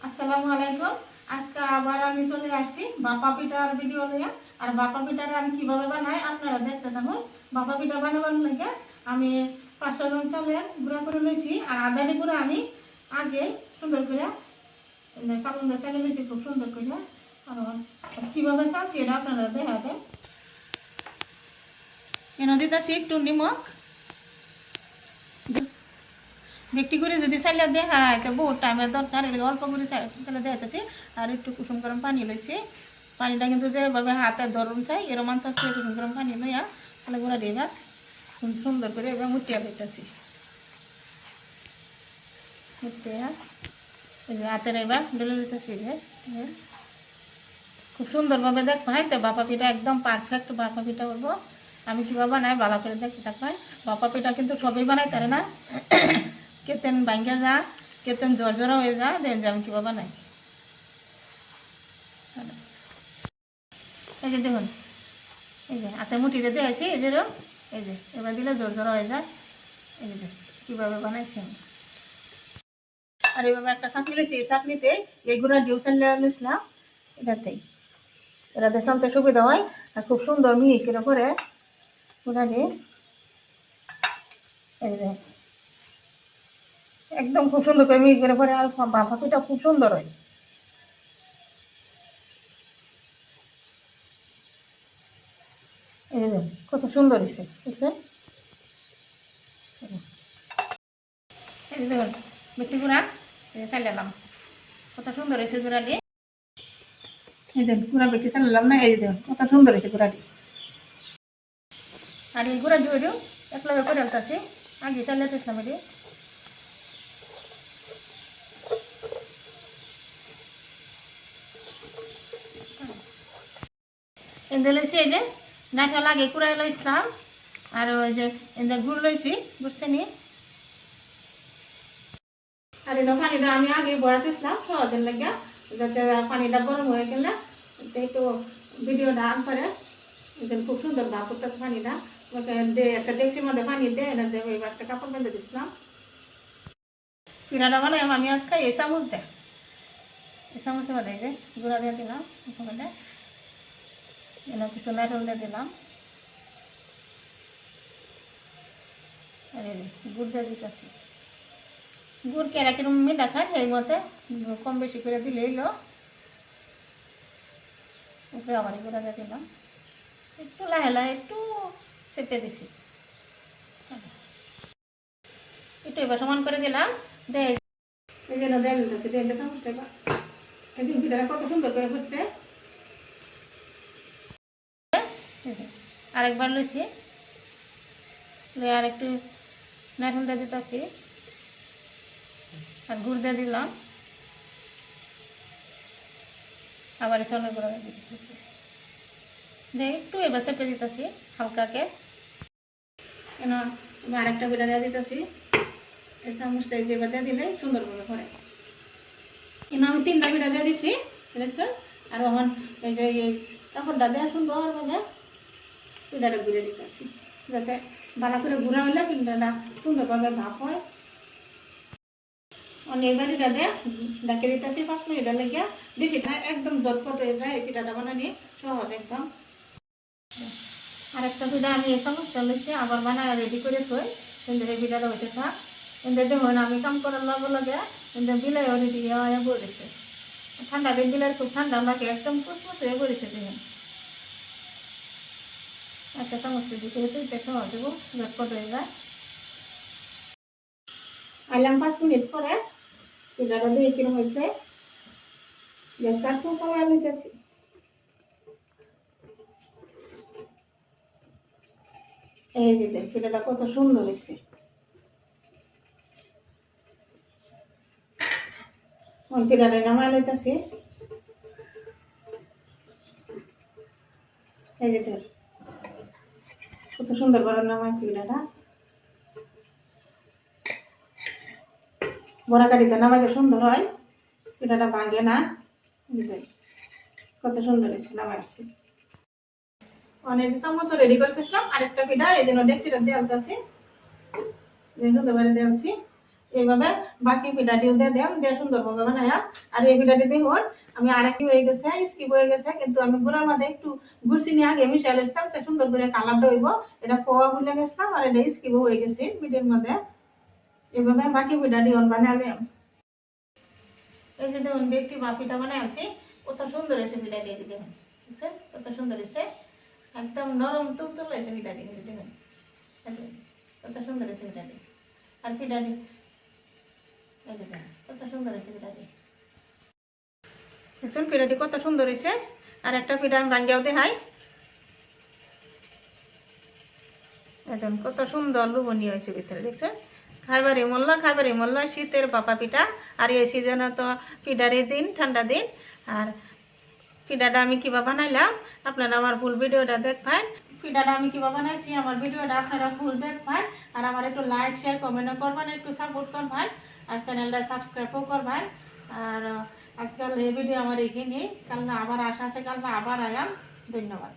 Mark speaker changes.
Speaker 1: আসসালামু আলাইকুম। আজকে আবার আমি চলে আসছি বাপা পিঠার ভিডিও নিয়ে। আর বাপা পিঠাটা আমি কিভাবে বানাই আপনারা দেখতে থাকুন। বাপা পিঠা বানাবার লাগে আমি 500 গ্রাম চালের গুঁড়া করে নিয়েছি। আর আদানি গুঁড়া আমি আগে সুন্দর করে চালন দিয়ে চালিয়ে নিয়েছি খুব সুন্দর করে। আর কীভাবে চালছি এটা আপনারা দেখাতে এনে দিতেছি একটু নিমখ। ব্যক্তি করে যদি চাইলে দেখায় তো বহুত টাইমের দরকার, এলাকা অল্প করে চাইলে দেখাতেছি। আর একটু কুসুম গরম পানি লইছি। পানিটা কিন্তু যেভাবে হাতে ধরুন চাই এরম আনতে কুসুম গরম পানি লইয়া তাহলে গুঁড়া দিয়ে এবার সুন্দর করে এবার মুটিয়া লইতেছি। মুটিয়া এই যে হাতের এবার ডলে লইতেছি। যে খুব সুন্দরভাবে দেখবো হয় তো বাপা পিঠা একদম পারফেক্ট বাপা পিঠা করবো। আমি কীভাবে বানাই ভালো করে দেখতে থাকবেন। বাপা পিঠা কিন্তু সবই বানাই তারে না, কেতেন ভাঙ্গা যা কেতেন জর্জরা হয়ে যা দেন যে আমি কীভাবে বানাই। এই যে দেখুন এই যে হাতে মুঠিতে দিয়েছি এই যে এই যে এবার দিলে জর্জরা হয়ে যায়। এই যে কীভাবে বানাইছি আমি। আর এইভাবে একটা চাটনি রয়েছে, এই চাটনিতে এই গুঁড়া ডিউ চালিয়ে নিয়েছিলাম এটাতে চালতে সুবিধা হয়। আর খুব সুন্দর মিহি করে করে গুঁড়া দিয়ে এই যে একদম খুব সুন্দর করে মিহি করে করে। আর বাপা পিঠা খুব সুন্দর হয়। এই যে কত সুন্দর হয়েছে বুঝছেন। এই যে দেখুন মিষ্টি গুঁড়া চালালাম কত সুন্দর হয়েছে গুঁড়া দিয়ে। এই যে গুঁড়া বেটে চালালাম না, এই যে দেখুন কত সুন্দর হয়েছে গুঁড়া দিয়ে। আর এই গুঁড়া দিয়ে এক লগে করে আলতাছি আগে চালাতেছিলাম এটি। এনে লইছি এই যে নারকেল আগে কুড়াই লইছিলাম। আর ওই যে এনে গুড় লইছি বুঝছে নি। আর এটা পানিটা আমি আগে বয়াতেছিলাম সহজের লাগে, যাতে পানিটা গরম হয়ে গেলে একটু ভিডিওটা আন করে খুব সুন্দর ভাব করতেছে পানিটা। একটা ডেকচির মধ্যে পানি দিয়ে এটা দেবো। এবার একটা কাপড় বেঁধে দিচ্ছিলাম। পিঠাটা বানাই আমি আজকে এই চামচ দেয় এই চামচে বানাই যে গুঁড়া দিয়ে দিলাম ওখানে এনে কিছু নারকেল দিয়ে দিলাম। আর গুড় দিয়ে দিতেছি। গুড় কেরা কিরম মিঠা খায় সেই মতে কম বেশি করে দিলেই লো। উপরে আবার গুঁড়া দিয়ে দিলাম, একটু লাহে লাহে একটু চেপে দিছি। একটু এবার সমান করে দিলাম। দেয় এই জন্য দেয় দিতেছি দেড়টা চামচটা। এবার এই দিন পিঠাটা কত সুন্দর করে বুঝছে। আরেকবার লইছি আর একটু নারকেল দিয়ে দিতেছি আর গুড় দিয়ে দিলাম। আবার চলে গুঁড়া দিয়ে দিতেছি একটু এবার চেপে দিতেছি হালকাকে। কেন আমি আরেকটা পিঠা দিয়ে দিতেছি এই চামচটা এই যে এবার দিয়ে দিলে সুন্দরভাবে করে। কেন আমি 3টা পিঠা দিয়ে দিছি দেখছো। আর এখন এই যে কাপড়টা দেওয়া সুন্দরভাবে পিঠাটা ঘুরে দিতেছি যাতে ভালো করে ঘুরা হইলে পিঠাটা সুন্দরভাবে ভাপ হয়। অনেক বাড়িটা দিয়ে ডাকে দিতেছি 5 মিনিটের লেগে। বেশি একদম ঝটপট হয়ে যায় এই পিঠাটা বানানি সহজ একদম। আর একটা পিঠা আমি এই সমস্ত লইছি আবার বানায় রেডি করে থই কিন্তু এই পিঠাটা হইতে থাক। কিন্তু দেখুন আমি কাম করার লগে লগে কিন্তু বিলাই রেডি হয়ে পড়েছে। ঠান্ডা দিন বিলাই খুব ঠান্ডা আমাকে একদম কুচকুচ হয়ে পড়েছে। দেখুন একটা চামচ রেডি করে তুলতে সহজ দেবো ঝটপট হয়ে যায়। আইলাম 5 মিনিট পরে পিঠাটা দিয়ে কিরম হয়েছে। গ্যাসটা খুব কমায় নিতেছি। এই যে দেখ পিঠাটা কত সুন্দর হয়েছে। পিঠাটা নামায় লইতেছি। এই যে দেখ কত সুন্দর করে নামাইছি পিঠাটা। বড়া কাঠিতে নামাইলে সুন্দর হয়, পিঠাটা ভাঙে না। কত সুন্দর হয়েছে নামাই আসছি। অনেক চামচ রেডি করতেছিলাম আরেকটা পিঠা এই জন্য ডেকচিটা দিয়ে আলতেছি সুন্দরভাবে দিয়েছি। এইভাবে বাকি পিঠাটিও দিয়ে দেন, দিয়ে সুন্দরভাবে বানায়া। আর এই পিঠাটি দেখুন আমি আরেকটি হয়ে গেছে, স্কিপ হয়ে গেছে, কিন্তু আমি গুঁড়ার মধ্যে একটু গুড় চিনি আগে মিশাই লইছিলাম, তাই সুন্দর করে কালারটা হইব। এটা খোয়া ভুলে গেছিলাম, আর এটা স্কিপও হয়ে গেছে পিঠের মধ্যে। এইভাবে বাকি পিঠাটি বানালে। এই যে দেখুন একটি পিঠা বানাই আছি, কত সুন্দর হয়েছে পিঠাটি, দেখুন বুঝছেন কত সুন্দর হয়েছে, একদম নরম তুলতুল হয়েছে পিঠাটি, দেখুন কত সুন্দর হয়েছে পিঠাটি। আর পিঠাটি কত সুন্দর হয়েছে পিঠাটি, দেখুন পিঠাটি কত সুন্দর হয়েছে। আর একটা পিঠা আমি ভাঙ্গিয়াও দেখাই, একদম কত সুন্দর লুবনীয় হয়েছে ভিতরে, দেখছেন খাইবারই মোল্লা শীতের বাপা পিঠা। আর এই সিজনে তো পিঠারই দিন, ঠান্ডা দিন। আর পিঠাটা আমি কীভাবে বানাইলাম আপনারা আমার ফুল ভিডিওটা দেখবেন। পিঠাটা আমি কীভাবে বানাইছি আমার ভিডিওটা আপনারা ফুল দেখবেন। আর আমার একটু লাইক শেয়ার কমেন্টও করবেন, একটু সাপোর্ট করবেন, আর চ্যানেলটা সাবস্ক্রাইবও করবেন। আর আজকাল এই ভিডিও আমার এখানে, কাল আবার আশা আছে, কাল আবার আয়াম। ধন্যবাদ।